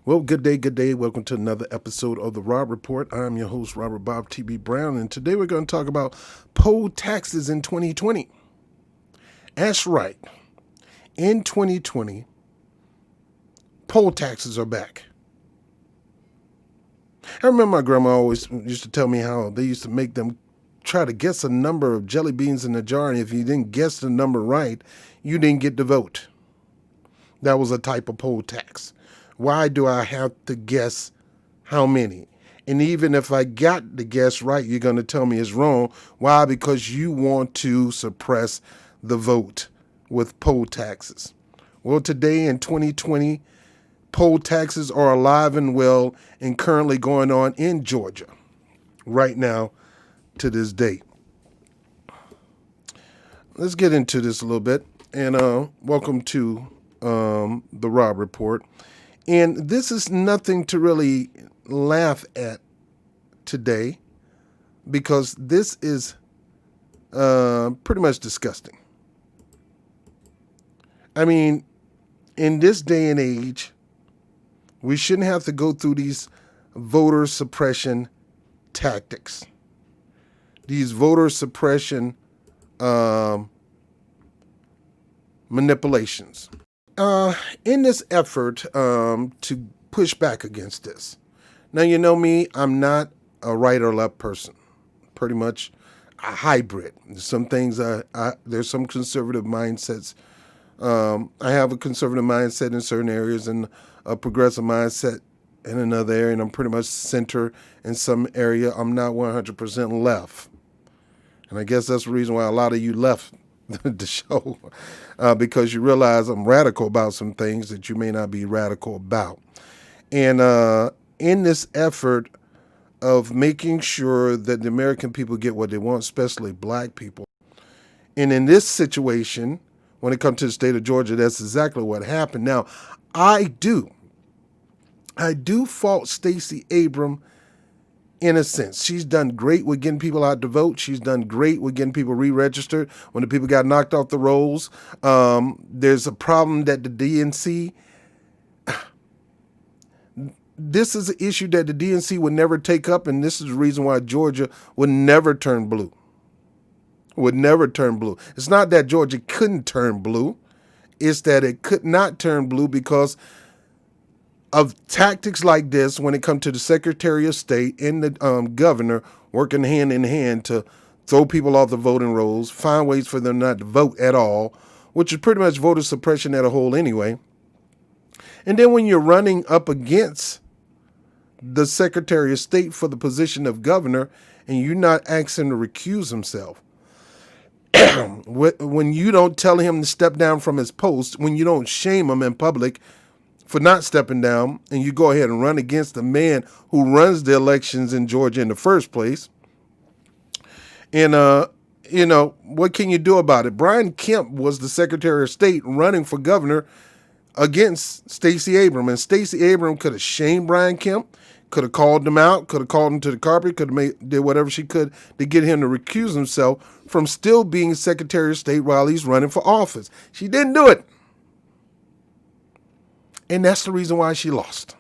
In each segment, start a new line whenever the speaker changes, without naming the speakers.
Well, good day, good day. Welcome to another episode of the Rob Report. I'm your host, Robert Bob T.B. Brown, and today we're going to talk about poll taxes in 2020. That's right. In 2020, poll taxes are back. I remember my grandma always used to tell me how they used to make them try to guess a number of jelly beans in a jar, and if you didn't guess the number right, you didn't get to vote. That was a type of poll tax. Why do I have to guess how many? And even if I got the guess right, you're going to tell me it's wrong. Why? Because you want to suppress the vote with poll taxes. Well, today in 2020, poll taxes are alive and well and currently going on in Georgia right now to this date. Let's get into this a little bit. And welcome to the Rob Report. And this is nothing to really laugh at today because this is pretty much disgusting. I mean, in this day and age, we shouldn't have to go through these voter suppression tactics, these voter suppression manipulations. In this effort to push back against this. Now, you know me, I'm not a right or left person. Pretty much a hybrid. Some things, there's some conservative mindsets. I have a conservative mindset in certain areas and a progressive mindset in another area, and I'm pretty much center in some area. I'm not 100% left. And I guess that's the reason why a lot of you left the show, because you realize I'm radical about some things that you may not be radical about. And in this effort of making sure that the American people get what they want, especially black people, And in this situation, when it comes to the state of Georgia, that's exactly what happened. Now, I do fault Stacey Abrams in a sense. She's done great with getting people out to vote. She's done great with getting people re-registered when the people got knocked off the rolls. There's a problem that the DNC, this is an issue that the DNC would never take up, and this is the reason why Georgia would never turn blue. Would never turn blue. It's not that Georgia couldn't turn blue. It's that it could not turn blue because of tactics like this when it comes to the Secretary of State and the governor working hand in hand to throw people off the voting rolls, find ways for them not to vote at all, which is pretty much voter suppression at a whole anyway. And then when you're running up against the Secretary of State for the position of governor and you're not asking him to recuse himself, when you don't tell him to step down from his post, when you don't shame him in public for not stepping down, and you go ahead and run against the man who runs the elections in Georgia in the first place. And, what can you do about it? Brian Kemp was the Secretary of State running for governor against Stacey Abrams. And Stacey Abrams could have shamed Brian Kemp, could have called him out, could have called him to the carpet, could have did whatever she could to get him to recuse himself from still being Secretary of State while he's running for office. She didn't do it. And that's the reason why she lost.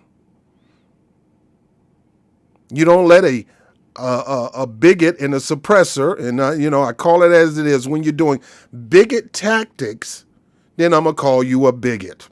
You don't let a bigot and a suppressor, and I call it as it is. When you're doing bigot tactics, then I'm gonna call you a bigot.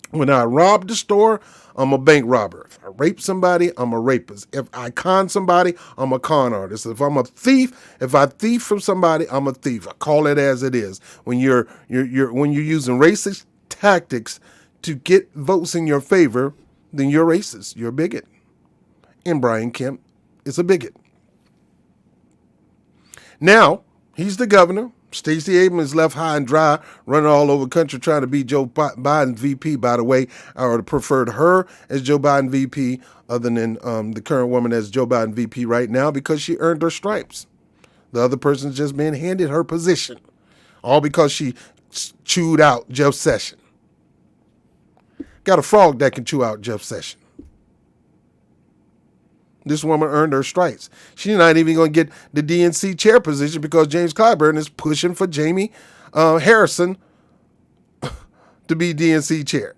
When I rob the store, I'm a bank robber. If I rape somebody, I'm a rapist. If I con somebody, I'm a con artist. If I'm a thief, if I thief from somebody, I'm a thief. I call it as it is. When you're using racist tactics to get votes in your favor, then you're racist. You're a bigot. And Brian Kemp is a bigot. Now, he's the governor. Stacey Abrams is left high and dry, running all over the country trying to beat Joe Biden VP, by the way. I would have preferred her as Joe Biden VP other than the current woman as Joe Biden VP right now because she earned her stripes. The other person's just been handed her position, all because she chewed out Jeff Sessions. Got a frog that can chew out Jeff Sessions. This woman earned her stripes. She's not even going to get the DNC chair position because James Clyburn is pushing for Jamie Harrison to be DNC chair.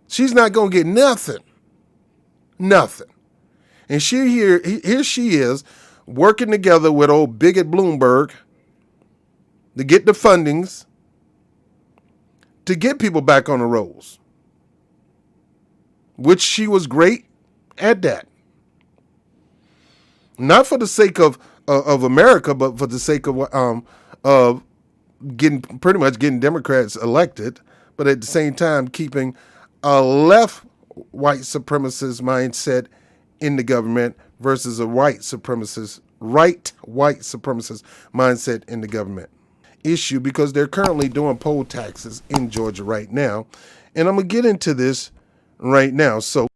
She's not going to get nothing. Nothing. And here she is working together with old bigot Bloomberg to get the fundings to get people back on the rolls, which she was great at that. Not for the sake of America, but for the sake of getting Democrats elected, but at the same time keeping a left white supremacist mindset in the government versus a right white supremacist mindset in the government. Issue because they're currently doing poll taxes in Georgia right now, and I'm gonna get into this right now. So.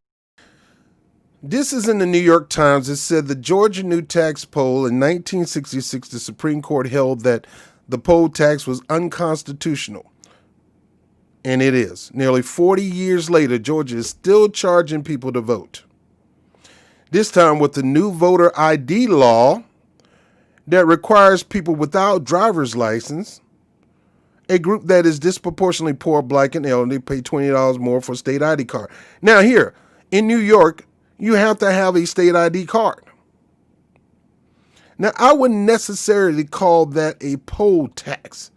This is in the New York Times. It said the Georgia new tax poll in 1966, the Supreme Court held that the poll tax was unconstitutional. And it is. Nearly 40 years later, Georgia is still charging people to vote. This time with the new voter ID law that requires people without driver's license, a group that is disproportionately poor, black, and elderly, pay $20 more for a state ID card. Now here, in New York, you have to have a state ID card. Now, I wouldn't necessarily call that a poll tax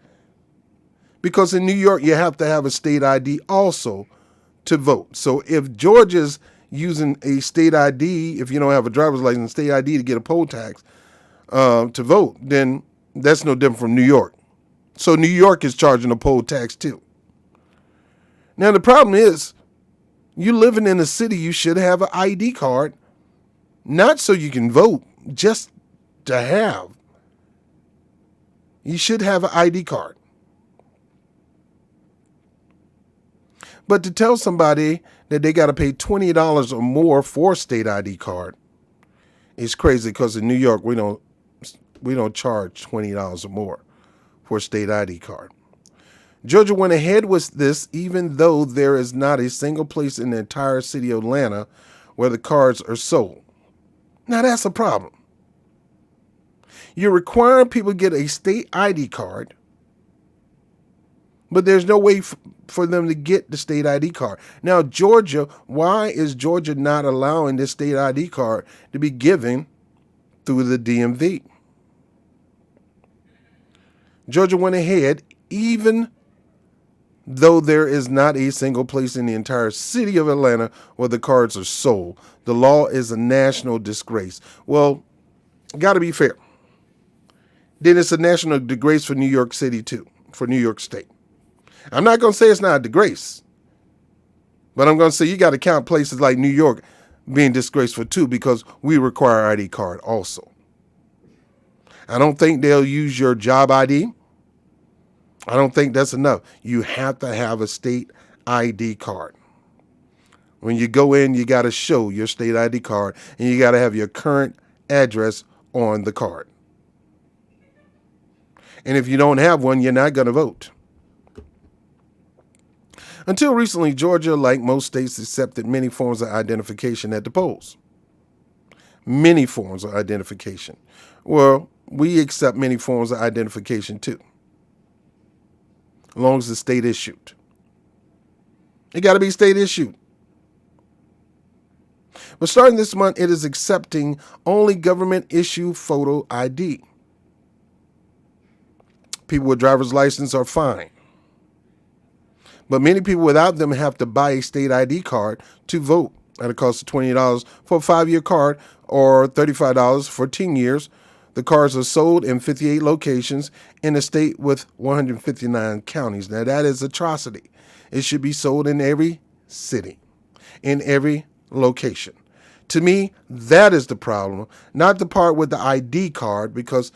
because in New York, you have to have a state ID also to vote. So if Georgia's using a state ID, if you don't have a driver's license, state ID to get a poll tax to vote, then that's no different from New York. So New York is charging a poll tax too. Now, the problem is, you living in a city, you should have an ID card, not so you can vote, just to have. You should have an ID card. But to tell somebody that they got to pay $20 or more for a state ID card is crazy because in New York, we don't charge $20 or more. for a state ID card. Georgia went ahead with this even though there is not a single place in the entire city of Atlanta where the cards are sold. Now that's a problem. You're requiring people to get a state ID card, but there's no way for them to get the state ID card. Now, Georgia, why is Georgia not allowing this state ID card to be given through the DMV? Georgia went ahead, even though there is not a single place in the entire city of Atlanta where the cards are sold. The law is a national disgrace. Well, got to be fair. Then it's a national disgrace for New York City, too, for New York State. I'm not going to say it's not a disgrace, but I'm going to say you got to count places like New York being disgraceful, too, because we require ID card also. I don't think they'll use your job ID. I don't think that's enough. You have to have a state ID card. When you go in, you got to show your state ID card, and you got to have your current address on the card. And if you don't have one, you're not going to vote. Until recently, Georgia, like most states, accepted many forms of identification at the polls. Many forms of identification. Well, we accept many forms of identification too, as long as it's state issued. It got to be state issued. But starting this month, it is accepting only government issued photo ID. People with driver's license are fine. But many people without them have to buy a state ID card to vote at a cost of $20 for a 5-year card or $35 for 10 years. The cards are sold in 58 locations in a state with 159 counties. Now, that is atrocity. It should be sold in every city, in every location. To me, that is the problem, not the part with the ID card, because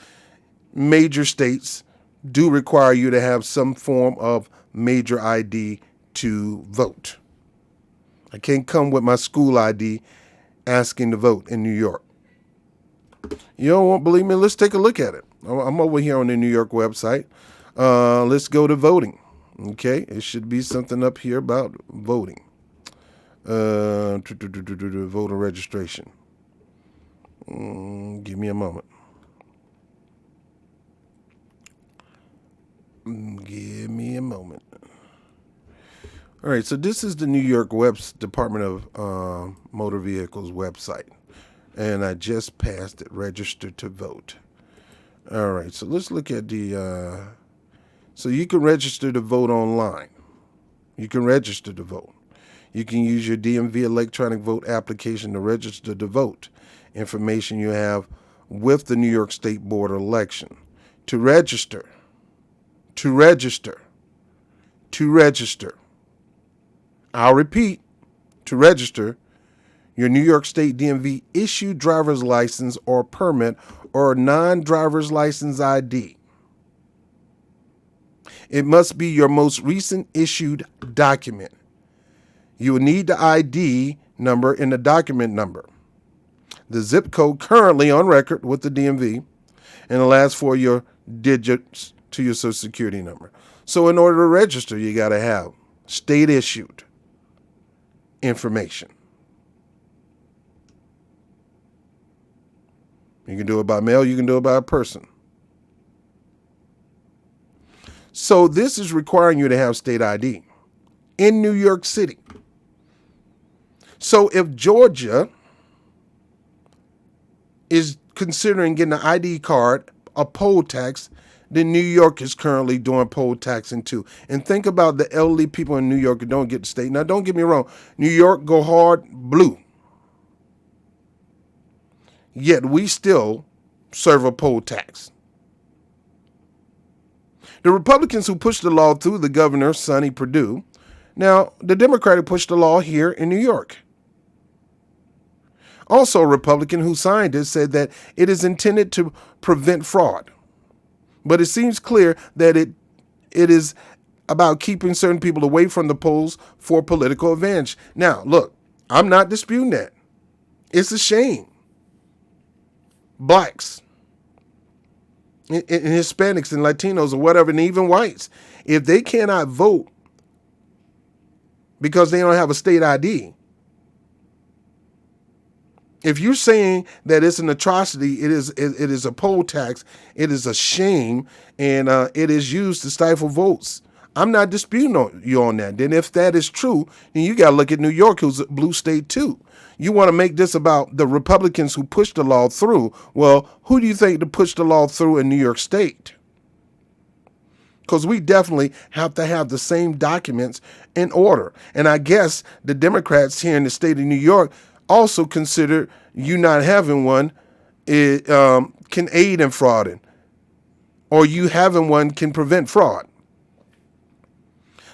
major states do require you to have some form of major ID to vote. I can't come with my school ID asking to vote in New York. You don't believe me? Let's take a look at it. I'm over here on the New York website. Let's go to voting. Okay, it should be something up here about voting. Voter registration. Give me a moment. Give me a moment. All right, so this is the New York Department of Motor Vehicles website, and I just passed it, register to vote. All right, so let's look at the, so you can register to vote online. You can register to vote. You can use your DMV electronic vote application to register to vote. Information you have with the New York State Board of Election. To register. I'll repeat, to register, your New York State DMV issued driver's license or permit or non-driver's license ID. It must be your most recent issued document. You will need the ID number and the document number, the zip code currently on record with the DMV, and the last 4 of your digits to your Social Security number. So in order to register, you got to have state issued information. You can do it by mail, you can do it by a person. So this is requiring you to have state ID in New York City. So if Georgia is considering getting an ID card, a poll tax, then New York is currently doing poll taxing too. And think about the elderly people in New York who don't get the state. Now, don't get me wrong. New York go hard blue. Yet we still serve a poll tax. The Republicans who pushed the law through the governor, Sonny Perdue. Now, the Democratic pushed the law here in New York. Also, a Republican who signed it said that it is intended to prevent fraud. But it seems clear that it is about keeping certain people away from the polls for political advantage. Now, look, I'm not disputing that. It's a shame. Blacks, and Hispanics and Latinos or whatever, and even whites, if they cannot vote because they don't have a state ID, if you're saying that it's an atrocity, it is a poll tax, it is a shame, and it is used to stifle votes, I'm not disputing you on that. Then if that is true, then you got to look at New York, who's a blue state too. You want to make this about the Republicans who pushed the law through. Well, who do you think to push the law through in New York State? Because we definitely have to have the same documents in order. And I guess the Democrats here in the state of New York also consider you not having one can aid in frauding, or you having one can prevent fraud.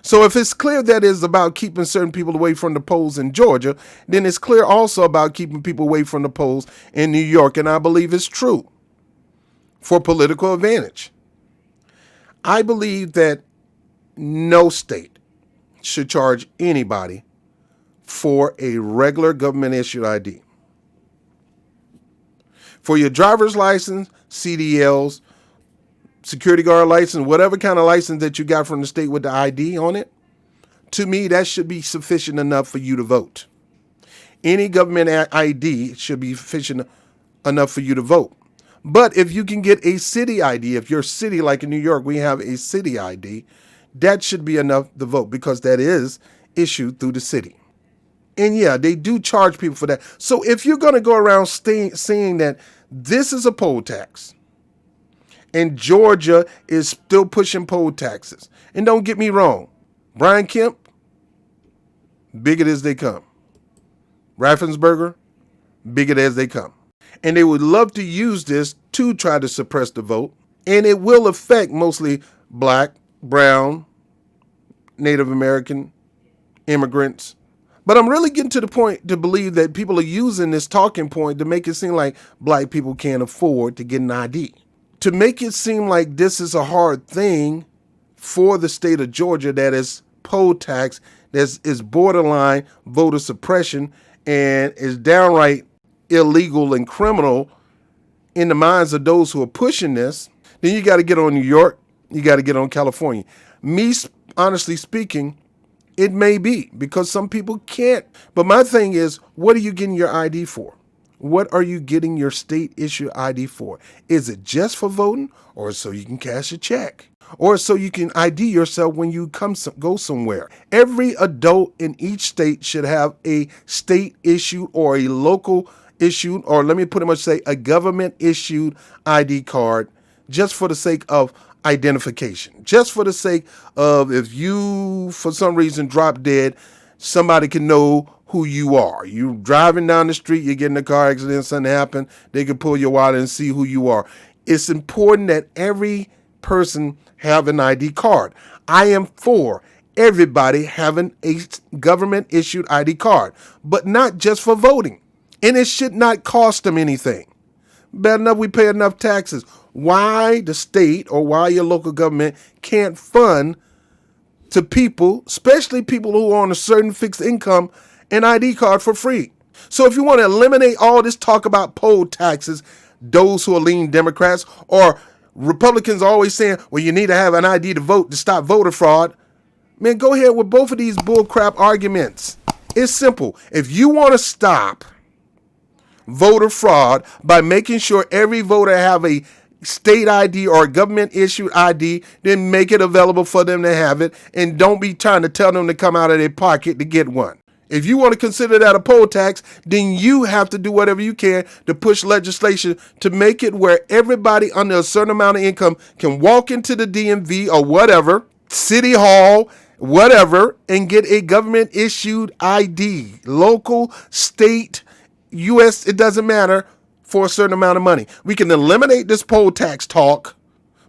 So if it's clear that it's about keeping certain people away from the polls in Georgia, then it's clear also about keeping people away from the polls in New York. And I believe it's true for political advantage. I believe that no state should charge anybody for a regular government issued ID. For your driver's license, CDLs, security guard license, whatever kind of license that you got from the state with the ID on it, to me, that should be sufficient enough for you to vote. Any government ID should be sufficient enough for you to vote. But if you can get a city ID, if your city, like in New York, we have a city ID, that should be enough to vote because that is issued through the city. And yeah, they do charge people for that. So if you're going to go around saying that this is a poll tax, and Georgia is still pushing poll taxes. And don't get me wrong, Brian Kemp, bigot as they come. Raffensperger, bigot as they come. And they would love to use this to try to suppress the vote. And it will affect mostly black, brown, Native American, immigrants. But I'm really getting to the point to believe that people are using this talking point to make it seem like black people can't afford to get an ID. To make it seem like this is a hard thing for the state of Georgia that is poll tax, that is borderline voter suppression, and is downright illegal and criminal in the minds of those who are pushing this, then you got to get on New York, you got to get on California. Me, honestly speaking, it may be because some people can't. But my thing is, what are you getting your ID for? What are you getting your state issue ID for? Is it just for voting, or so you can cash a check, or so you can ID yourself when you go somewhere? Every adult in each state should have a state issued or a local issued, or let me pretty much say a government issued ID card, just for the sake of identification, just for the sake of if you for some reason drop dead, somebody can know who you are. You driving down the street, you get in a car accident, something happened, they can pull your wallet and see who you are. It's important that every person have an ID card. I am for everybody having a government issued ID card, but not just for voting. And it should not cost them anything. Better enough we pay enough taxes. Why the state or why your local government can't fund to people, especially people who are on a certain fixed income, an ID card for free? So if you want to eliminate all this talk about poll taxes, those who are leaning Democrats or Republicans are always saying, well, you need to have an ID to vote to stop voter fraud. Man, go ahead with both of these bullcrap arguments. It's simple. If you want to stop voter fraud by making sure every voter have a state ID or a government issued ID, then make it available for them to have it, and don't be trying to tell them to come out of their pocket to get one. If you want to consider that a poll tax, then you have to do whatever you can to push legislation to make it where everybody under a certain amount of income can walk into the DMV or whatever, city hall, whatever, and get a government issued ID, local, state, U.S., it doesn't matter, for a certain amount of money. We can eliminate this poll tax talk,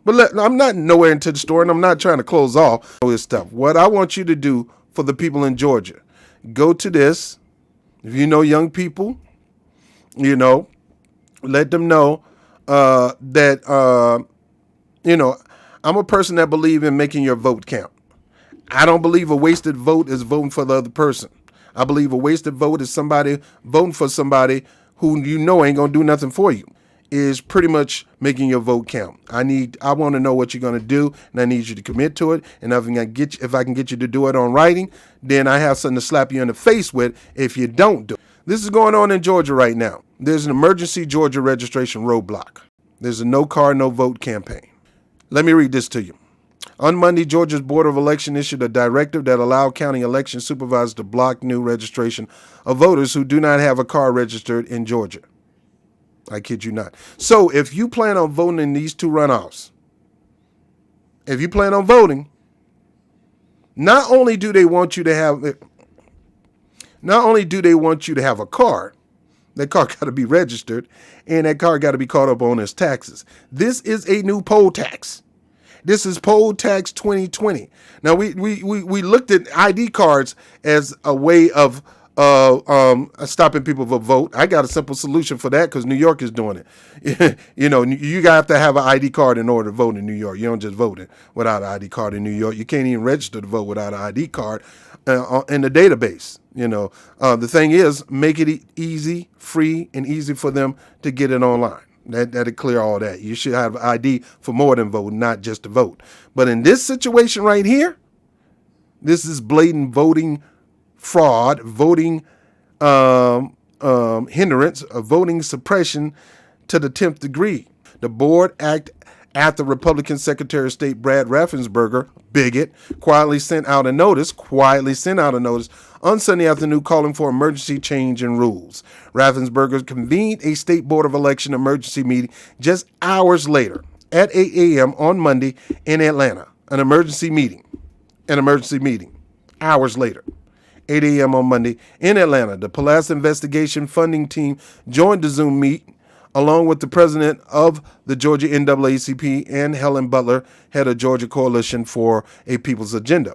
but I'm not nowhere into the story, and I'm not trying to close off all this stuff. What I want you to do for the people in Georgia, go to this. If you know young people, let them know that, I'm a person that believes in making your vote count. I don't believe a wasted vote is voting for the other person. I believe a wasted vote is somebody voting for somebody who ain't going to do nothing for you. is pretty much making your vote count. I want to know what you're going to do, and I need you to commit to it. And if I can get you to do it on writing, then I have something to slap you in the face with if you don't do it. This is going on in Georgia right now. There's an emergency Georgia registration roadblock. There's a no car, no vote campaign. Let me read this to you. On Monday, Georgia's Board of Election issued a directive that allowed county election supervisors to block new registration of voters who do not have a car registered in Georgia. I kid you not. So if you plan on voting in these two runoffs, if you plan on voting, not only do they want you to have a car, that car got to be registered, and that car got to be caught up on its taxes. This is a new poll tax. This is poll tax 2020. Now we looked at ID cards as a way of stopping people from vote. I got a simple solution for that because New York is doing it. You have to have an ID card in order to vote in New York. You don't just vote without an ID card in New York. You can't even register to vote without an ID card in the database. The thing is, make it easy, free, and easy for them to get it online. That'll clear all that. You should have ID for more than vote, not just to vote. But in this situation right here, this is blatant voting fraud, voting hindrance, voting suppression to the 10th degree. The board after Republican Secretary of State Brad Raffensperger, Bigot, quietly sent out a notice on Sunday afternoon calling for emergency change in rules. Raffensperger convened a state board of election emergency meeting just hours later at 8 a.m. on Monday in Atlanta. An emergency meeting. Hours later. 8 a.m. on Monday in Atlanta. The Palace Investigation Funding Team joined the Zoom meet along with the president of the Georgia NAACP and Helen Butler, head of Georgia Coalition for a People's Agenda.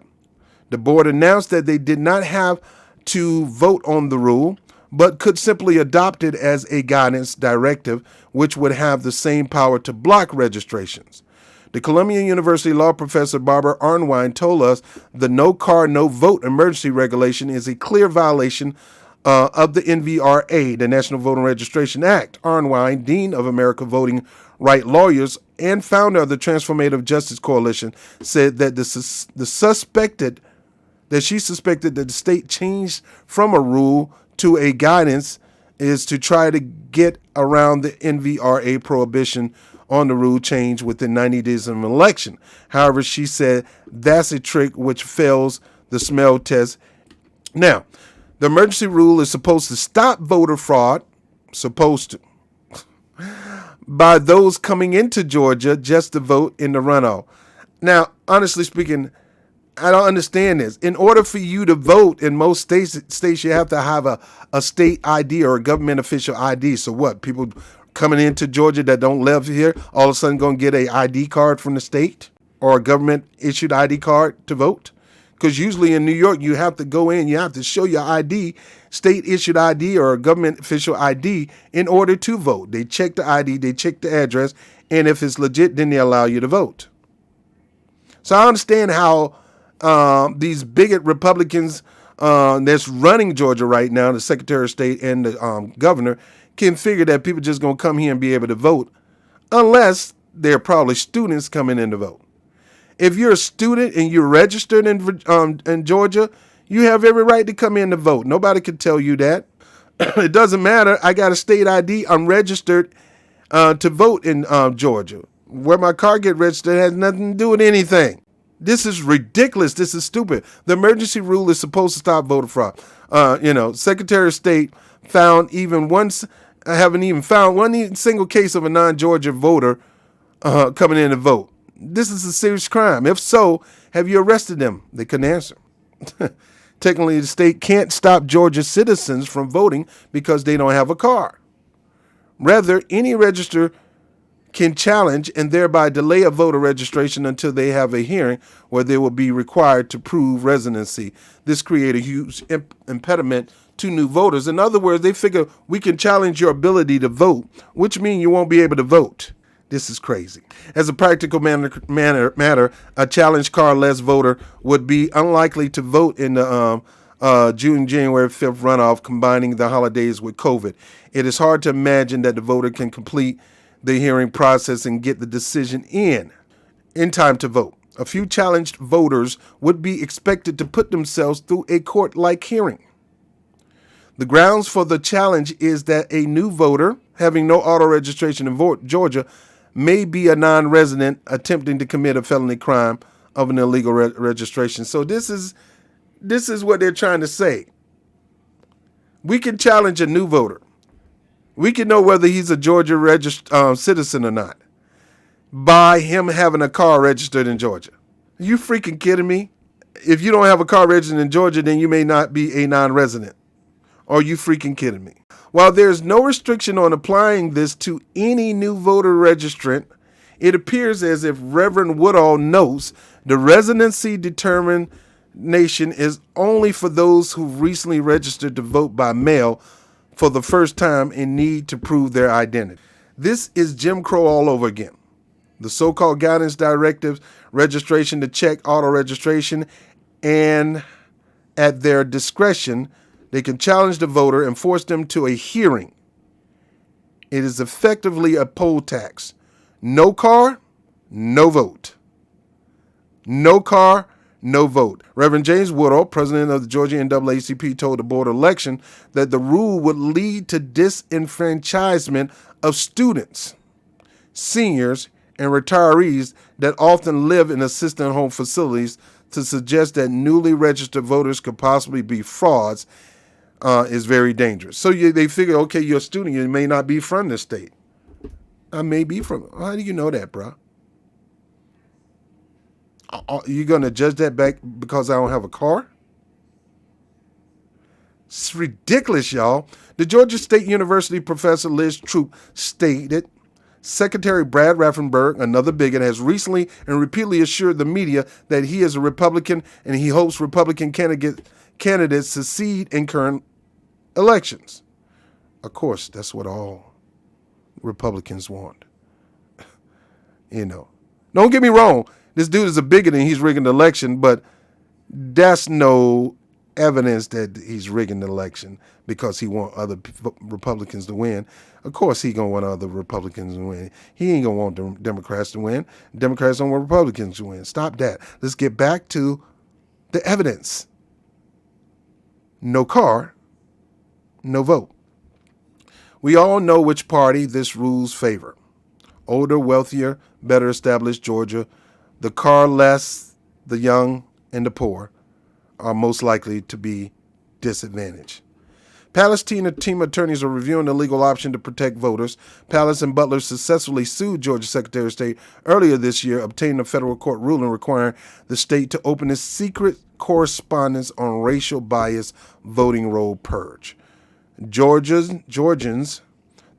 The board announced that they did not have to vote on the rule, but could simply adopt it as a guidance directive, which would have the same power to block registrations. The Columbia University law professor Barbara Arnwine told us the no car, no vote emergency regulation is a clear violation of the NVRA, the National Voter Registration Act. Arnwine, Dean of American Voting Rights Lawyers and founder of the Transformative Justice Coalition, said that she suspected that the state changed from a rule to a guidance is to try to get around the NVRA prohibition on the rule change within 90 days of an election. However, she said that's a trick which fails the smell test. Now, the emergency rule is supposed to stop voter fraud, by those coming into Georgia just to vote in the runoff. Now, honestly speaking, I don't understand this. In order for you to vote in most states you have to have a state ID or a government official ID. So what? People coming into Georgia that don't live here all of a sudden going to get a ID card from the state or a government issued ID card to vote? Because usually in New York, you have to go in, you have to show your ID, state-issued ID or a government official ID in order to vote. They check the ID, they check the address, and if it's legit, then they allow you to vote. So I understand how these bigot Republicans that's running Georgia right now, the Secretary of State and the governor, can figure that people just going to come here and be able to vote unless they're probably students coming in to vote. If you're a student and you're registered in Georgia, you have every right to come in to vote. Nobody can tell you that. It doesn't matter. I got a state ID. I'm registered to vote in Georgia. Where my car get registered has nothing to do with anything. This is ridiculous. This is stupid. The emergency rule is supposed to stop voter fraud. Secretary of State haven't even found one single case of a non-Georgia voter coming in to vote. This is a serious crime. If so, have you arrested them? They couldn't answer. Technically, the state can't stop Georgia citizens from voting because they don't have a car. Rather, any register can challenge and thereby delay a voter registration until they have a hearing where they will be required to prove residency. This creates a huge impediment to new voters. In other words, they figure we can challenge your ability to vote, which means you won't be able to vote. This is crazy. As a practical matter, a challenged car-less voter would be unlikely to vote in the January 5th runoff, combining the holidays with COVID. It is hard to imagine that the voter can complete the hearing process and get the decision in time to vote. A few challenged voters would be expected to put themselves through a court-like hearing. The grounds for the challenge is that a new voter having no auto registration in Georgia may be a non-resident attempting to commit a felony crime of an illegal registration. So this is what they're trying to say. We can challenge a new voter. We can know whether he's a Georgia citizen or not by him having a car registered in Georgia. Are you freaking kidding me? If you don't have a car registered in Georgia, then you may not be a non-resident. Are you freaking kidding me? While there's no restriction on applying this to any new voter registrant, it appears as if Reverend Woodall notes the residency determination is only for those who recently registered to vote by mail for the first time and need to prove their identity. This is Jim Crow all over again. The so-called guidance directives, registration to check auto registration, and at their discretion, they can challenge the voter and force them to a hearing. It is effectively a poll tax. No car, no vote. No car, no vote. Reverend James Woodall, president of the Georgia NAACP, told the board of election that the rule would lead to disenfranchisement of students, seniors, and retirees that often live in assisted home facilities. To suggest that newly registered voters could possibly be frauds is very dangerous. So they figure, okay, you're a student, you may not be from this state. I may be from. How do you know that, bro? You're going to judge that back because I don't have a car? It's ridiculous, y'all. The Georgia State University professor Liz Troop stated, Secretary Brad Raffensperger, another bigot, has recently and repeatedly assured the media that he is a Republican and he hopes Republican candidates succeed in current elections. Of course, that's what all Republicans want. Don't get me wrong. This dude is a bigot and he's rigging the election, but that's no evidence that he's rigging the election because he wants other Republicans to win. Of course he going to want other Republicans to win. He ain't going to want the Democrats to win. Democrats don't want Republicans to win. Stop that. Let's get back to the evidence. No car, no vote. We all know which party this rules favor. Older, wealthier, better established Georgia. The car less, the young, and the poor are most likely to be disadvantaged. Palace team attorneys are reviewing the legal option to protect voters. Palace and Butler successfully sued Georgia Secretary of State earlier this year, obtaining a federal court ruling requiring the state to open a secret correspondence on racial bias voting roll purge. Georgians,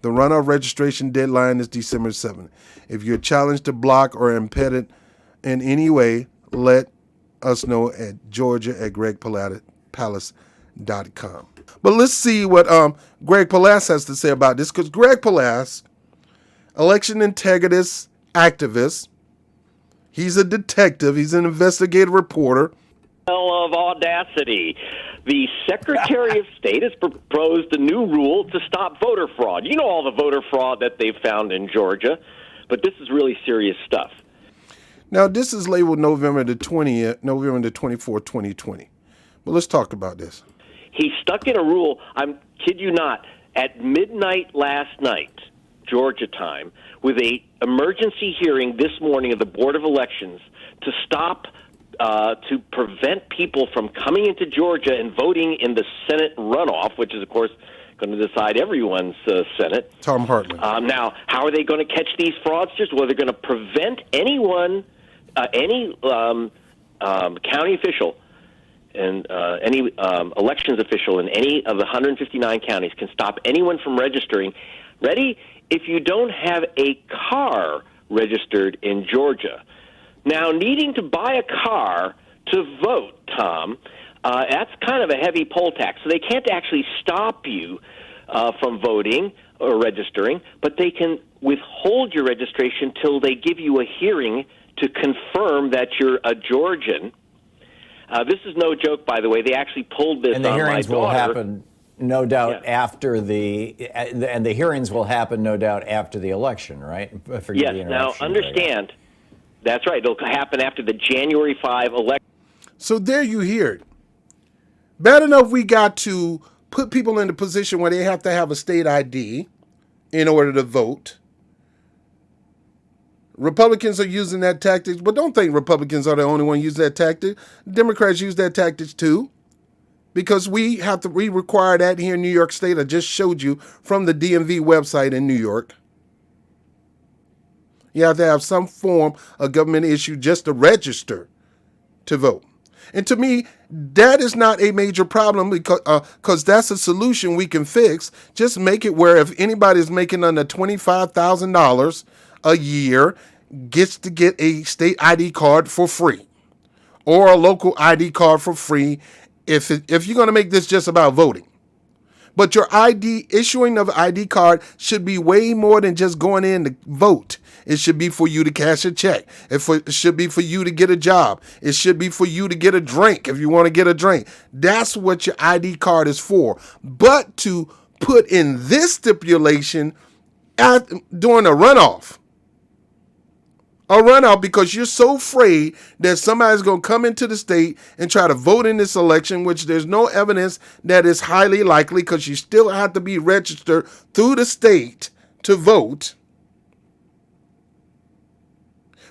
the runoff registration deadline is December 7th. If you're challenged to block or impeded in any way, let us know at georgia@gregpalace.com. But let's see what Greg Palast has to say about this, because Greg Palast, election integrity activist, he's a detective, he's an investigative reporter.
Of audacity. The Secretary of State has proposed a new rule to stop voter fraud. You know all the voter fraud that they've found in Georgia, but this is really serious stuff.
Now, this is labeled November the 24th, 2020. But let's talk about this.
He stuck in a rule, I kid you not, at midnight last night, Georgia time, with an emergency hearing this morning of the Board of Elections to stop, to prevent people from coming into Georgia and voting in the Senate runoff, which is, of course, going to decide everyone's Senate.
Tom Hartman.
Now, how are they going to catch these fraudsters? Well, they're going to prevent anyone, any county official and any elections official in any of the 159 counties can stop anyone from registering. Ready? If you don't have a car registered in Georgia. Now, needing to buy a car to vote, Tom, that's kind of a heavy poll tax. So they can't actually stop you from voting or registering, but they can withhold your registration till they give you a hearing to confirm that you're a Georgian. This is no joke, by the way. They actually pulled this on my daughter.
And the hearings will happen no doubt,
Yeah.
after and the hearings will happen, no doubt, after the election, right? Forgive
Yes.
the
Now,
interruption, Greg.
understand, that's right. It'll happen after the January 5 election.
So there you hear it. Bad enough we got to put people in a position where they have to have a state ID in order to vote. Republicans are using that tactic, but don't think Republicans are the only one using that tactic. Democrats use that tactics too, because we require that here in New York State. I just showed you from the DMV website in New York. You have to have some form of government issue just to register to vote. And to me, that is not a major problem because that's a solution we can fix. Just make it where if anybody's making under $25,000 a year, gets to get a state ID card for free or a local ID card for free if you're going to make this just about voting. But your issuing of an ID card should be way more than just going in to vote. It should be for you to cash a check. It should be for you to get a job. It should be for you to get a drink if you want to get a drink. That's what your ID card is for. But to put in this stipulation during a runoff, because you're so afraid that somebody's going to come into the state and try to vote in this election, which there's no evidence that is highly likely because you still have to be registered through the state to vote.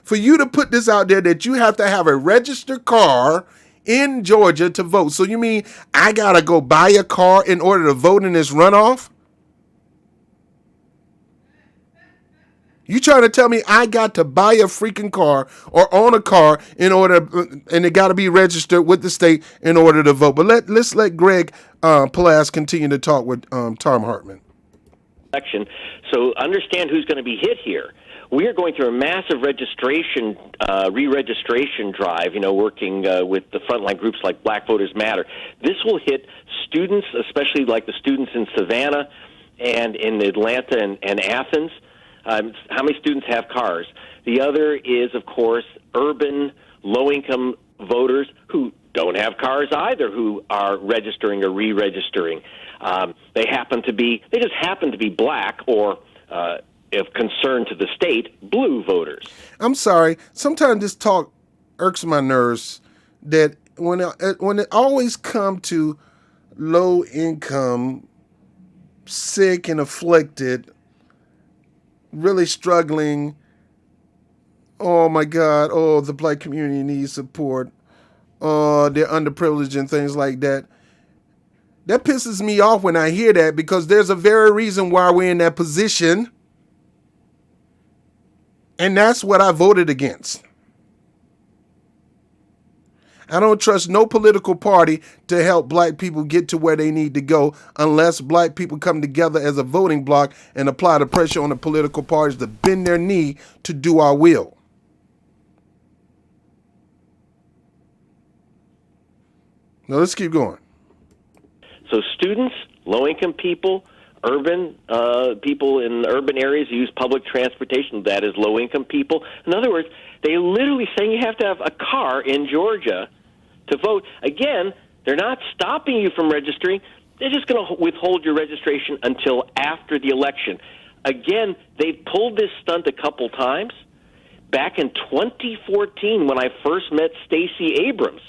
For you to put this out there that you have to have a registered car in Georgia to vote. So you mean I got to go buy a car in order to vote in this runoff? You trying to tell me I got to buy a freaking car or own a car in order, and it got to be registered with the state in order to vote? But let's let Greg Palast continue to talk with Tom Hartman.
Election. So understand who's going to be hit here. We are going through a massive registration, re-registration drive, working with the frontline groups like Black Voters Matter. This will hit students, especially like the students in Savannah and in Atlanta and Athens. How many students have cars? The other is, of course, urban, low-income voters who don't have cars either, who are registering or re-registering. They just happen to be black or, of concern to the state, blue voters.
I'm sorry. Sometimes this talk irks my nerves. That when it always come to low-income, sick and afflicted, really struggling. Oh my God. Oh, the black community needs support. Oh, they're underprivileged and things like that. That pisses me off when I hear that, because there's a very reason why we're in that position. And that's what I voted against. I don't trust no political party to help black people get to where they need to go unless black people come together as a voting bloc and apply the pressure on the political parties to bend their knee to do our will. Now let's keep going.
So students, low-income people, urban people in urban areas who use public transportation, that is low-income people. In other words, they're literally saying you have to have a car in Georgia to vote. Again, they're not stopping you from registering. They're just going to withhold your registration until after the election. Again, they've pulled this stunt a couple times. Back in 2014, when I first met Stacey Abrams,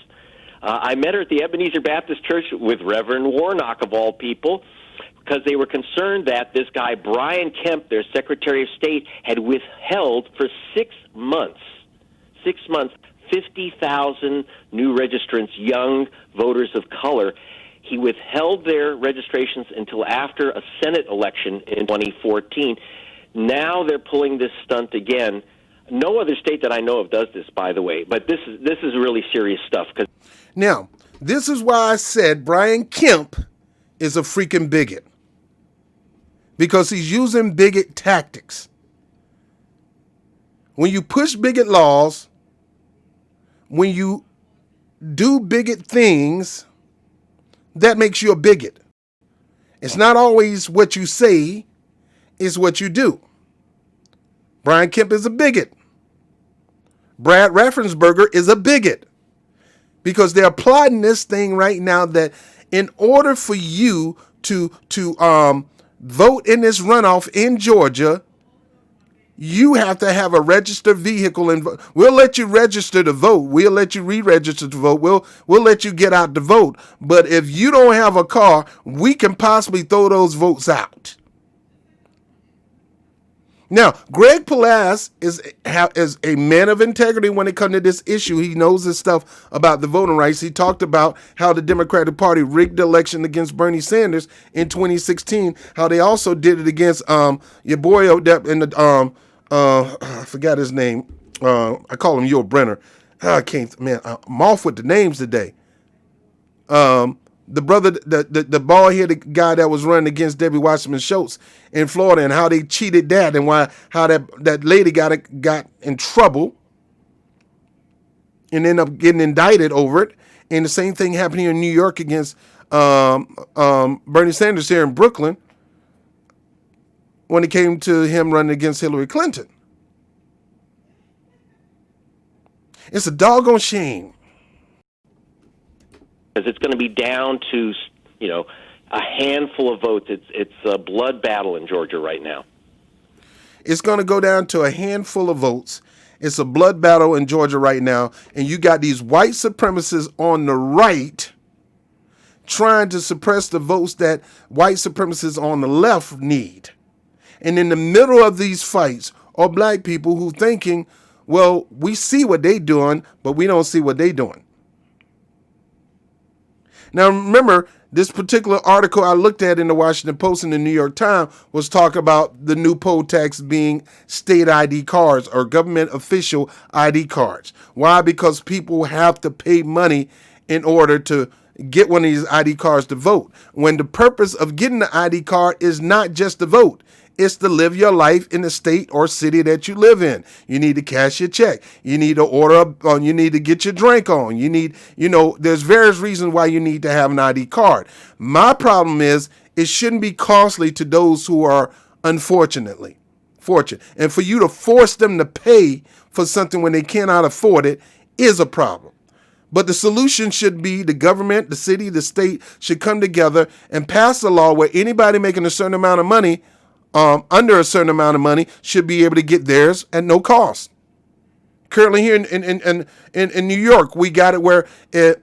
I met her at the Ebenezer Baptist Church with Reverend Warnock, of all people, because they were concerned that this guy, Brian Kemp, their Secretary of State, had withheld for 6 months, 50,000 new registrants, young voters of color. He withheld their registrations until after a Senate election in 2014. Now they're pulling this stunt again. No other state that I know of does this, by the way, but this is really serious stuff.
Now, this is why I said Brian Kemp is a freaking bigot, because he's using bigot tactics. When you push bigot laws, when you do bigot things, that makes you a bigot. It's not always what you say, it's what you do. Brian Kemp is a bigot. Brad Raffensperger is a bigot, because they're plotting this thing right now that in order for you to vote in this runoff in Georgia, you have to have a registered vehicle, and we'll let you register to vote. We'll let you re-register to vote. We'll let you get out to vote. But if you don't have a car, we can possibly throw those votes out. Now, Greg Palast is a man of integrity when it comes to this issue. He knows his stuff about the voting rights. He talked about how the Democratic Party rigged the election against Bernie Sanders in 2016. How they also did it against your boy in the I forgot his name. I call him Yul Brenner. I'm off with the names today. The brother, the bald-headed guy that was running against Debbie Wasserman Schultz in Florida, and how they cheated that, and how that lady got in trouble and ended up getting indicted over it. And the same thing happened here in New York against Bernie Sanders here in Brooklyn when it came to him running against Hillary Clinton. It's a doggone shame.
Because it's going to be down to, a handful of votes. It's a blood battle in Georgia right now.
It's going to go down to a handful of votes. It's a blood battle in Georgia right now. And you got these white supremacists on the right trying to suppress the votes that white supremacists on the left need. And in the middle of these fights are black people who thinking, well, we see what they doing, but we don't see what they doing. Now, remember, this particular article I looked at in the Washington Post and the New York Times was talking about the new poll tax being state ID cards or government official ID cards. Why? Because people have to pay money in order to get one of these ID cards to vote. When the purpose of getting the ID card is not just to vote. It's to live your life in the state or city that you live in. You need to cash your check. You need to order, you need to get your drink on. You need, there's various reasons why you need to have an ID card. My problem is it shouldn't be costly to those who are fortunate. And for you to force them to pay for something when they cannot afford it is a problem. But the solution should be the government, the city, the state should come together and pass a law where anybody making a certain amount of money under a certain amount of money should be able to get theirs at no cost. Currently here in New York, we got it where at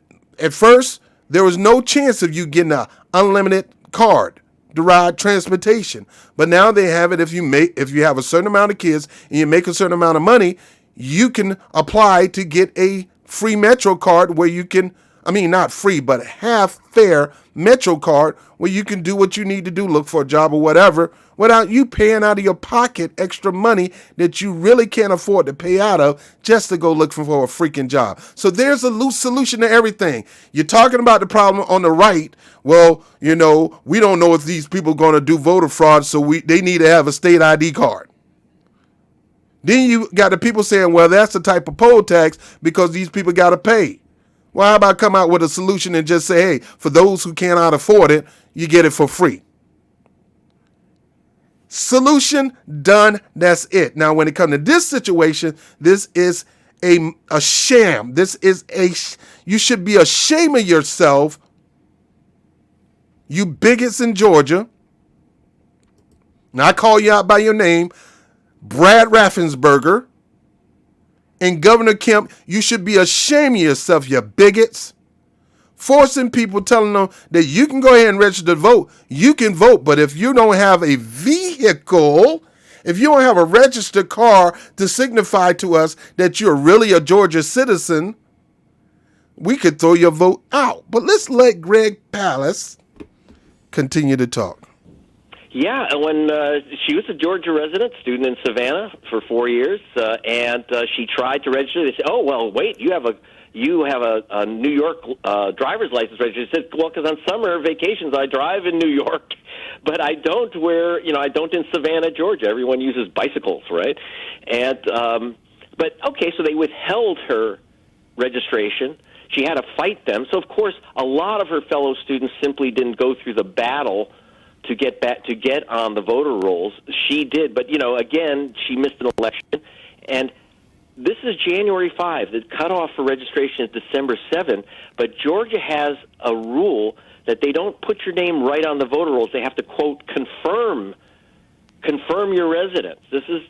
first there was no chance of you getting an unlimited card to ride transportation. But now they have it if you have a certain amount of kids and you make a certain amount of money, you can apply to get a free Metro card where you can, not free, but half fare Metro card where you can do what you need to do, look for a job or whatever, without you paying out of your pocket extra money that you really can't afford to pay out of just to go look for a freaking job. So there's a loose solution to everything. You're talking about the problem on the right. Well, we don't know if these people are going to do voter fraud, so they need to have a state ID card. Then you got the people saying, well, that's the type of poll tax because these people got to pay. Well, how about come out with a solution and just say, hey, for those who cannot afford it, you get it for free. Solution done. That's it. Now, when it comes to this situation, this is a sham. You should be ashamed of yourself, you bigots in Georgia. Now, I call you out by your name, Brad Raffensperger. And Governor Kemp, you should be ashamed of yourself, you bigots. Forcing people, telling them that you can go ahead and register to vote. You can vote, but if you don't have a vehicle, if you don't have a registered car to signify to us that you're really a Georgia citizen, we could throw your vote out. But let's let Greg Palast continue to talk.
Yeah, when she was a Georgia resident, student in Savannah for 4 years, and she tried to register. They said, "Oh, well, wait, you have a New York driver's license registered." She said, "Well, because on summer vacations I drive in New York, but I don't I don't in Savannah, Georgia. Everyone uses bicycles, right?" And but okay, so they withheld her registration. She had to fight them. So of course, a lot of her fellow students simply didn't go through the battle to get on the voter rolls. She did, but again, she missed an election, and this is January 5. The cutoff for registration is December 7. But Georgia has a rule that they don't put your name right on the voter rolls. They have to, quote, confirm your residence. This is,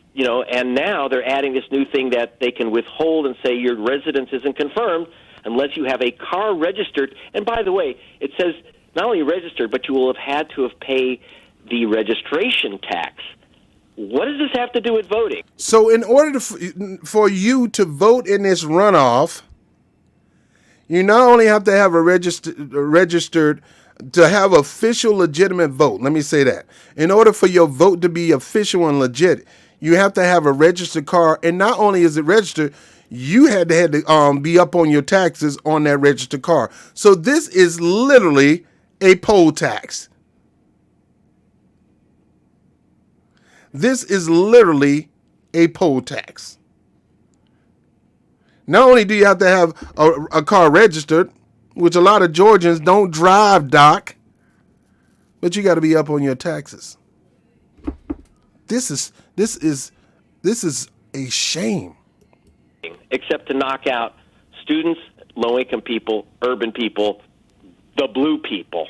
and now they're adding this new thing that they can withhold and say your residence isn't confirmed unless you have a car registered. And by the way, it says not only registered, but you will have had to have paid the registration tax. What does this have to do with voting?
So in order for you to vote in this runoff, you not only have to have a registered to have official legitimate vote. Let me say that. In order for your vote to be official and legit, you have to have a registered car. And not only is it registered, you had to be up on your taxes on that registered car. So this is literally a poll tax. This is literally a poll tax. Not only do you have to have a car registered, which a lot of Georgians don't drive, Doc, but you got to be up on your taxes. This is a shame.
Except to knock out students, low-income people, urban people, the blue people.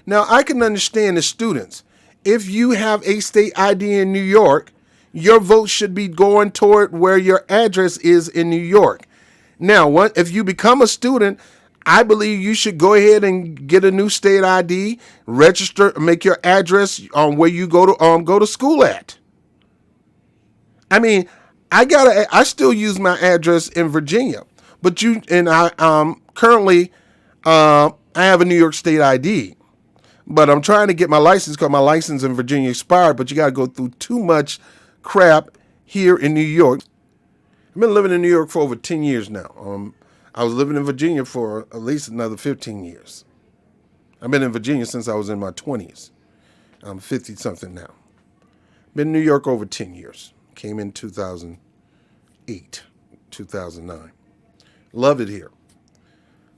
Now, I can understand the students. If you have a state ID in New York, your vote should be going toward where your address is in New York. Now, if you become a student, I believe you should go ahead and get a new state ID, register, make your address where you go to school at. I mean, I still use my address in Virginia, but I currently I have a New York state ID. But I'm trying to get my license because my license in Virginia expired, but you got to go through too much crap here in New York. I've been living in New York for over 10 years now. I was living in Virginia for at least another 15 years. I've been in Virginia since I was in my 20s. I'm 50-something now. Been in New York over 10 years. Came in 2008, 2009. Love it here.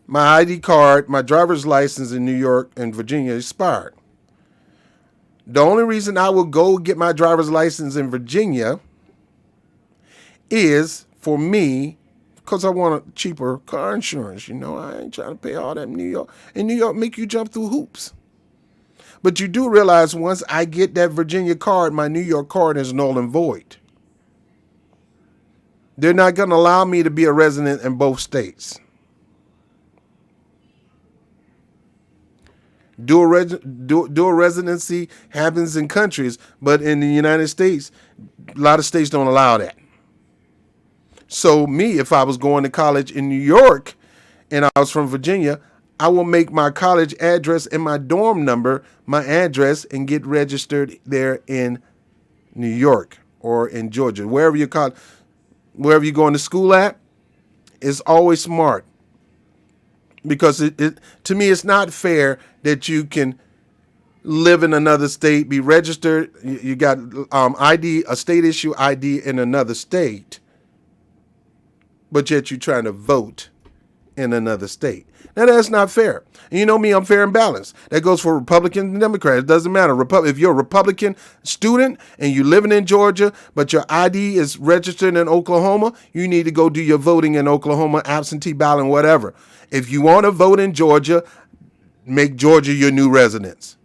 My ID card, my driver's license in New York and Virginia expired. The only reason I will go get my driver's license in Virginia is for me, because I want a cheaper car insurance. I ain't trying to pay all that in New York. And New York make you jump through hoops. But you do realize once I get that Virginia card, my New York card is null and void. They're not going to allow me to be a resident in both states. Dual residency happens in countries, but in the United States, a lot of states don't allow that. So me, if I was going to college in New York and I was from Virginia, I will make my college address and my dorm number my address and get registered there in New York or in Georgia. Wherever you're going to school at, it's always smart. Because to me, it's not fair that you can live in another state, be registered, you got ID, a state issue ID in another state, but yet you're trying to vote in another state. Now, that's not fair. And you know me, I'm fair and balanced. That goes for Republicans and Democrats. It doesn't matter. If you're a Republican student and you're living in Georgia, but your ID is registered in Oklahoma, you need to go do your voting in Oklahoma, absentee ballot, whatever. If you want to vote in Georgia, make Georgia your new residence.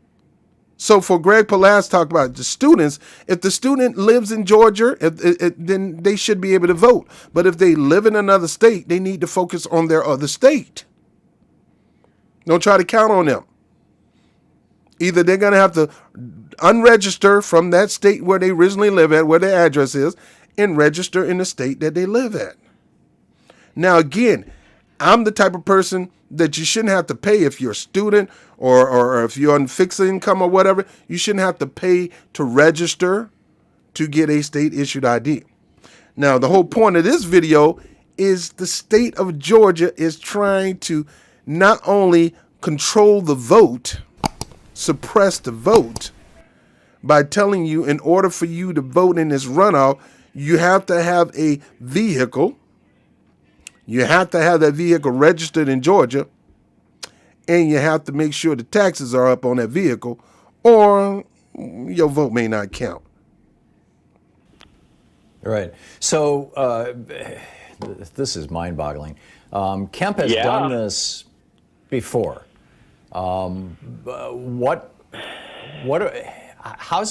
So for Greg Palast talk about the students, if the student lives in Georgia, then they should be able to vote. But if they live in another state, they need to focus on their other state. Don't try to count on them. Either they're going to have to unregister from that state where they originally live at, where their address is, and register in the state that they live at. Now, again, I'm the type of person that you shouldn't have to pay if you're a student or if you're on fixed income or whatever. You shouldn't have to pay to register to get a state-issued ID. Now, the whole point of this video is the state of Georgia is trying to not only control the vote, suppress the vote, by telling you in order for you to vote in this runoff, you have to have a vehicle. You have to have that vehicle registered in Georgia, and you have to make sure the taxes are up on that vehicle, or your vote may not count.
Right. So this is mind-boggling. Kemp has done this before. How's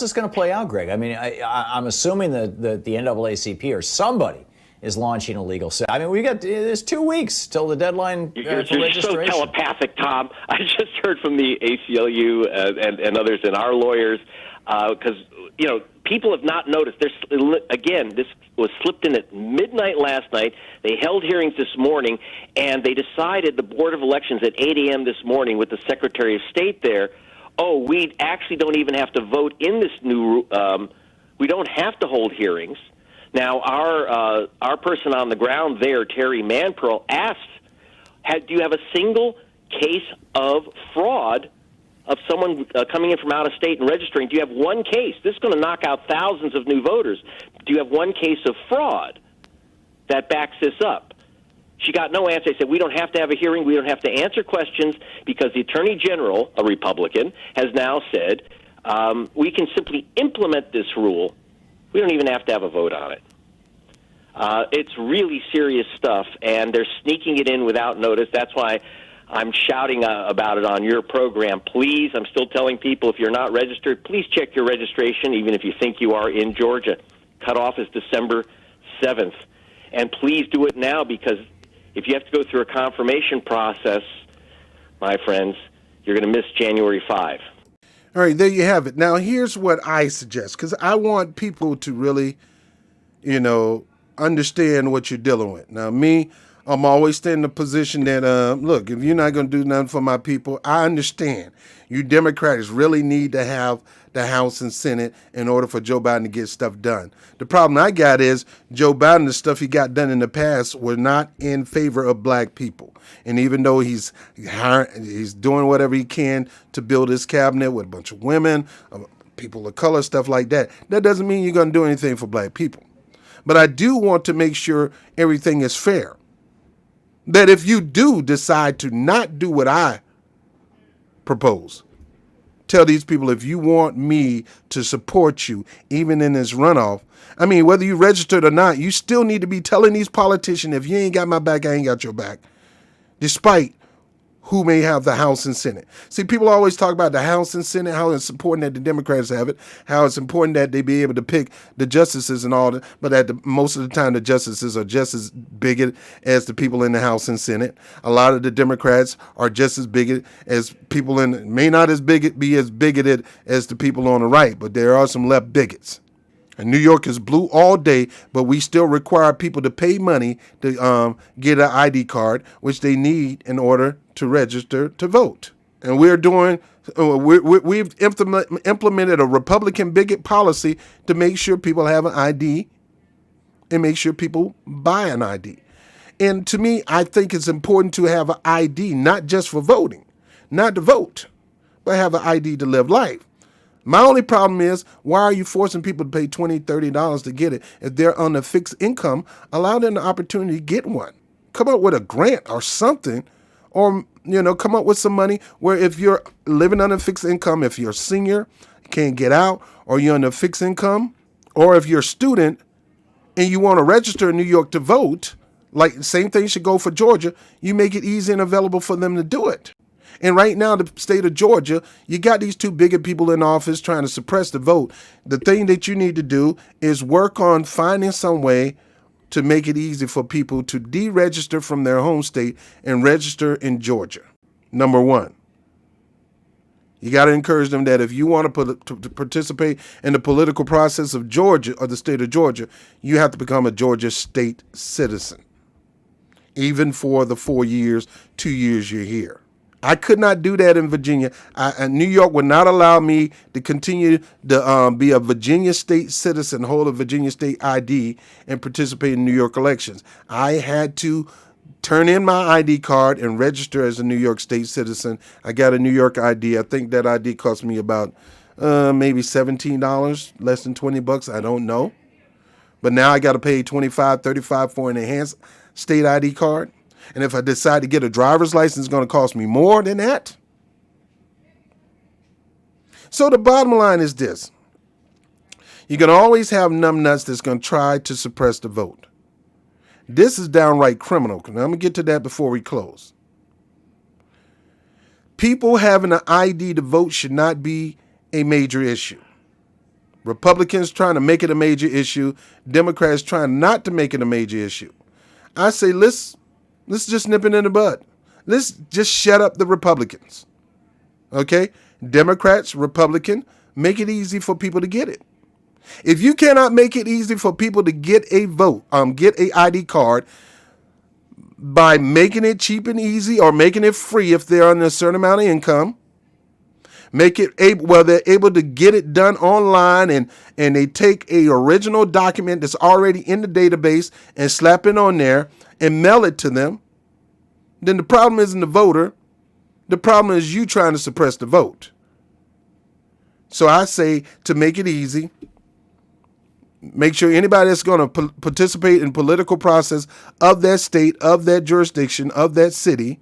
this going to play out, Greg? I mean, I'm assuming that the NAACP or somebody is launching a legal suit. I mean, there's 2 weeks till the deadline for registration.
You're so telepathic, Tom. I just heard from the ACLU and others and our lawyers because, people have not noticed. Again, this was slipped in at midnight last night. They held hearings this morning, and they decided, the Board of Elections, at 8 a.m. this morning with the Secretary of State there, we actually don't even have to vote in this new we don't have to hold hearings. Now, our person on the ground there, Terry Manpearl, asked, do you have a single case of fraud of someone coming in from out of state and registering? Do you have one case? This is going to knock out thousands of new voters. Do you have one case of fraud that backs this up? She got no answer. They said, we don't have to have a hearing. We don't have to answer questions because the Attorney General, a Republican, has now said we can simply implement this rule. We don't even have to have a vote on it. It's really serious stuff, and they're sneaking it in without notice. That's why I'm shouting about it on your program. Please, I'm still telling people, if you're not registered, please check your registration, even if you think you are in Georgia. Cutoff is December 7th. And please do it now, because if you have to go through a confirmation process, my friends, you're going to miss January 5.
All right, there you have it. Now, here's what I suggest, because I want people to really, understand what you're dealing with. Now, I'm always staying in the position that, look, if you're not going to do nothing for my people, I understand. You Democrats really need to have the House and Senate in order for Joe Biden to get stuff done. The problem I got is Joe Biden, the stuff he got done in the past were not in favor of black people. And even though he's doing whatever he can to build his cabinet with a bunch of women, people of color, stuff like that, that doesn't mean you're going to do anything for black people. But I do want to make sure everything is fair. That if you do decide to not do what I propose, tell these people, if you want me to support you, even in this runoff, whether you registered or not, you still need to be telling these politicians, if you ain't got my back, I ain't got your back, despite who may have the House and Senate. See, people always talk about the House and Senate, how it's important that the Democrats have it, how it's important that they be able to pick the justices and all that, but most of the time the justices are just as bigoted as the people in the House and Senate. A lot of the Democrats are just as bigoted as people may not be as bigoted as the people on the right, but there are some left bigots. And New York is blue all day, but we still require people to pay money to get an ID card, which they need in order to register to vote. And we've implemented a Republican bigot policy to make sure people have an ID and make sure people buy an ID. And to me, I think it's important to have an ID, not just for voting, not to vote, but have an ID to live life. My only problem is, why are you forcing people to pay $20, $30 to get it? If they're on a fixed income, allow them the opportunity to get one. Come up with a grant or something, or, come up with some money where if you're living on a fixed income, if you're a senior, can't get out, or you're on a fixed income, or if you're a student and you want to register in New York to vote, like the same thing should go for Georgia, you make it easy and available for them to do it. And right now, the state of Georgia, you got these two bigot people in office trying to suppress the vote. The thing that you need to do is work on finding some way to make it easy for people to deregister from their home state and register in Georgia. Number one, you got to encourage them that if you want to participate in the political process of Georgia or the state of Georgia, you have to become a Georgia state citizen, even for the 2 years you're here. I could not do that in Virginia. New York would not allow me to continue to be a Virginia state citizen, hold a Virginia state ID, and participate in New York elections. I had to turn in my ID card and register as a New York state citizen. I got a New York ID. I think that ID cost me about maybe $17, less than $20. I don't know. But now I got to pay $25, $35 for an enhanced state ID card. And if I decide to get a driver's license, it's going to cost me more than that. So the bottom line is this. You're going to always have numbnuts that's going to try to suppress the vote. This is downright criminal. Now, I'm going to get to that before we close. People having an ID to vote should not be a major issue. Republicans trying to make it a major issue. Democrats trying not to make it a major issue. I say let's just nip it in the bud. Let's just shut up the Republicans. Okay? Democrats, Republican, make it easy for people to get it. If you cannot make it easy for people to get a vote, get a ID card by making it cheap and easy or making it free if they're on a certain amount of income, make it able, well, they're able to get it done online and they take a original document that's already in the database and slap it on there and mail it to them, then the problem isn't the voter. The problem is you trying to suppress the vote. So I say to make it easy, make sure anybody that's going to participate in political process of that state, of that jurisdiction, of that city,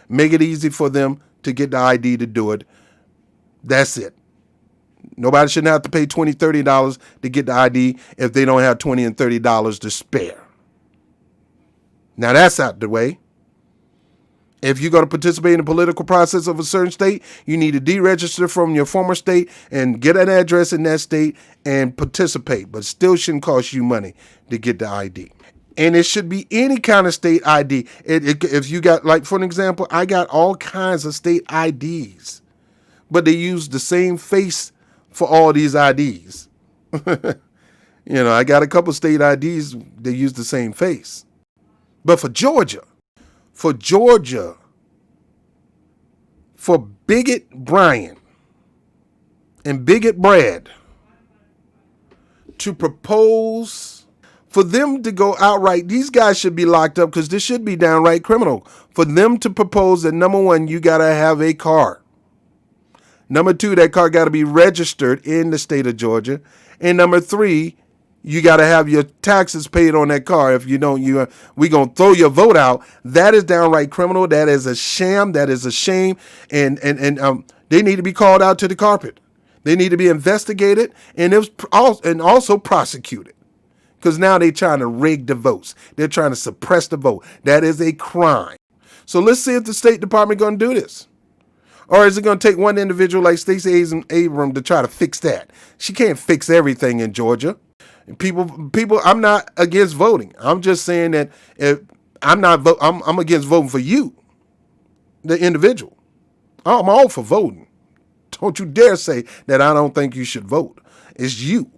make it easy for them to get the ID to do it. That's it. Nobody shouldn't have to pay $20, $30 to get the ID if they don't have $20 and $30 to spare. Now that's out the way. If you're going to participate in the political process of a certain state, you need to deregister from your former state and get an address in that state and participate. But still shouldn't cost you money to get the ID. And it should be any kind of state ID. If you got, like, for an example, I got all kinds of state IDs, but they use the same face for all these IDs. I got a couple state IDs, they use the same face. But for Georgia, for Bigot Brian and Bigot Brad to propose for them to go outright, these guys should be locked up because this should be downright criminal. For them to propose that, number one, you got to have a car. Number two, that car got to be registered in the state of Georgia. And number three, you got to have your taxes paid on that car. If you don't, we going to throw your vote out. That is downright criminal. That is a sham. That is a shame. And they need to be called out to the carpet. They need to be investigated and also prosecuted. Because now they're trying to rig the votes. They're trying to suppress the vote. That is a crime. So let's see if the State Department going to do this. Or is it going to take one individual like Stacey Abrams to try to fix that? She can't fix everything in Georgia. People. I'm not against voting. I'm just saying that if I'm against voting for you, the individual. I'm all for voting. Don't you dare say that I don't think you should vote. It's you.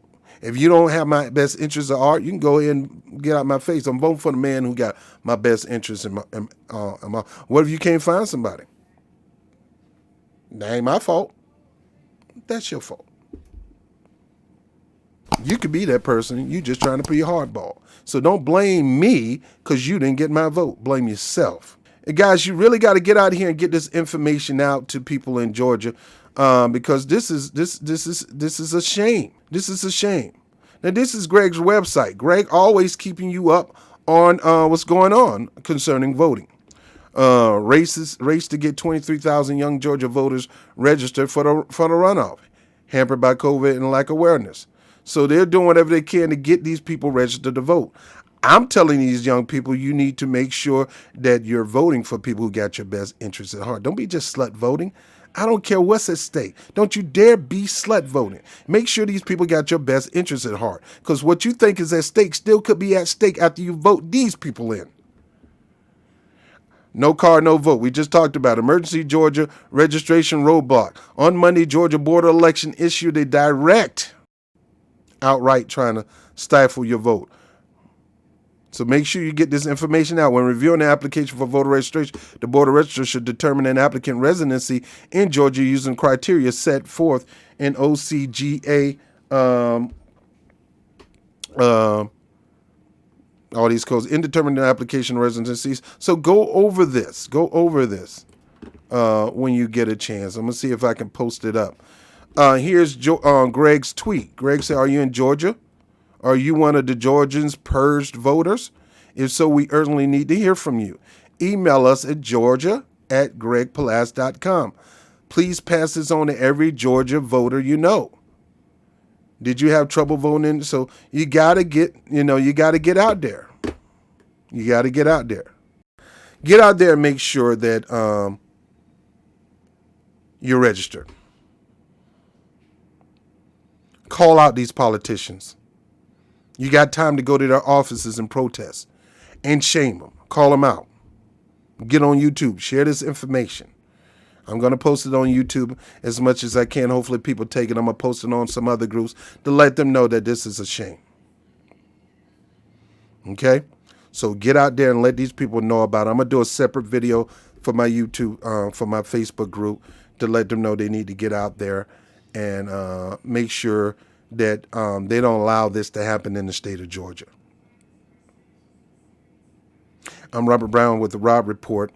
If you don't have my best interests at heart, you can go ahead and get out my face. I'm voting for the man who got my best interests in my. What if you can't find somebody? That ain't my fault. That's your fault. You could be that person. You just trying to play hardball. So don't blame me because you didn't get my vote. Blame yourself. And guys, you really got to get out here and get this information out to people in Georgia because this is a shame. This is a shame. Now, this is Greg's website. Greg always keeping you up on what's going on concerning voting. Race to get 23,000 young Georgia voters registered for the runoff, hampered by COVID and lack of awareness. So they're doing whatever they can to get these people registered to vote. I'm telling these young people, you need to make sure that you're voting for people who got your best interests at heart. Don't be just slut voting. I don't care what's at stake. Don't you dare be slut voting. Make sure these people got your best interests at heart, because what you think is at stake still could be at stake after you vote these people in. No car, no vote. We just talked about emergency Georgia registration roadblock. On Monday, Georgia Board of Election issued a direct outright trying to stifle your vote. So make sure you get this information out. When reviewing the application for voter registration, the Board of Registrar should determine an applicant residency in Georgia using criteria set forth in OCGA, all these codes, indeterminate application residencies. So go over this. When you get a chance. I'm going to see if I can post it up. Here's Greg's tweet. Greg said, are you in Georgia? Are you one of the Georgians purged voters? If so, we urgently need to hear from you. Email us at georgia@gregpalas.com. Please pass this on to every Georgia voter you know. Did you have trouble voting? So you got to get out there. You got to get out there. Get out there and make sure that you're registered. Call out these politicians. You got time to go to their offices and protest and shame them. Call them out. Get on YouTube. Share this information. I'm going to post it on YouTube as much as I can. Hopefully people take it. I'm going to post it on some other groups to let them know that this is a shame. Okay? So get out there and let these people know about it. I'm going to do a separate video for my YouTube, for my Facebook group to let them know they need to get out there and make sure that they don't allow this to happen in the state of Georgia. I'm Robert Brown with the Rob Report.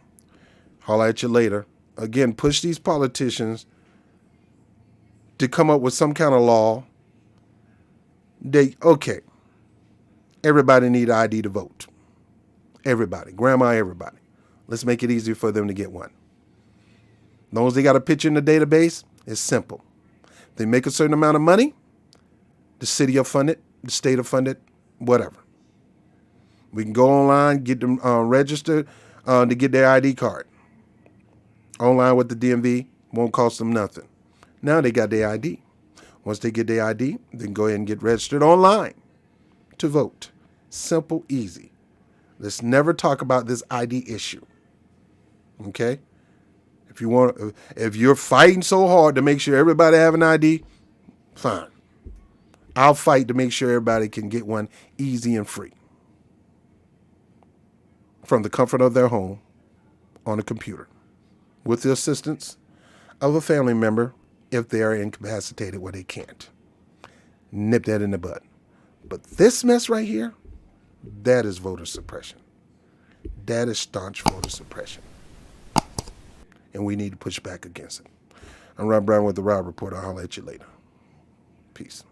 Holla at you later. Again, push these politicians to come up with some kind of law. Okay, everybody need ID to vote. Everybody, grandma, everybody. Let's make it easier for them to get one. As long as they got a picture in the database, it's simple. They make a certain amount of money, the city will fund it, the state will fund it, whatever. We can go online, get them registered to get their ID card. Online with the DMV, won't cost them nothing. Now they got their ID. Once they get their ID, they can go ahead and get registered online to vote. Simple, easy. Let's never talk about this ID issue. Okay? If you're fighting so hard to make sure everybody have an ID, fine. I'll fight to make sure everybody can get one easy and free from the comfort of their home on a computer with the assistance of a family member if they are incapacitated where they can't. Nip that in the bud. But this mess right here, that is voter suppression. That is staunch voter suppression. And we need to push back against it. I'm Rob Brown with the Rob Report. I'll holler at you later. Peace.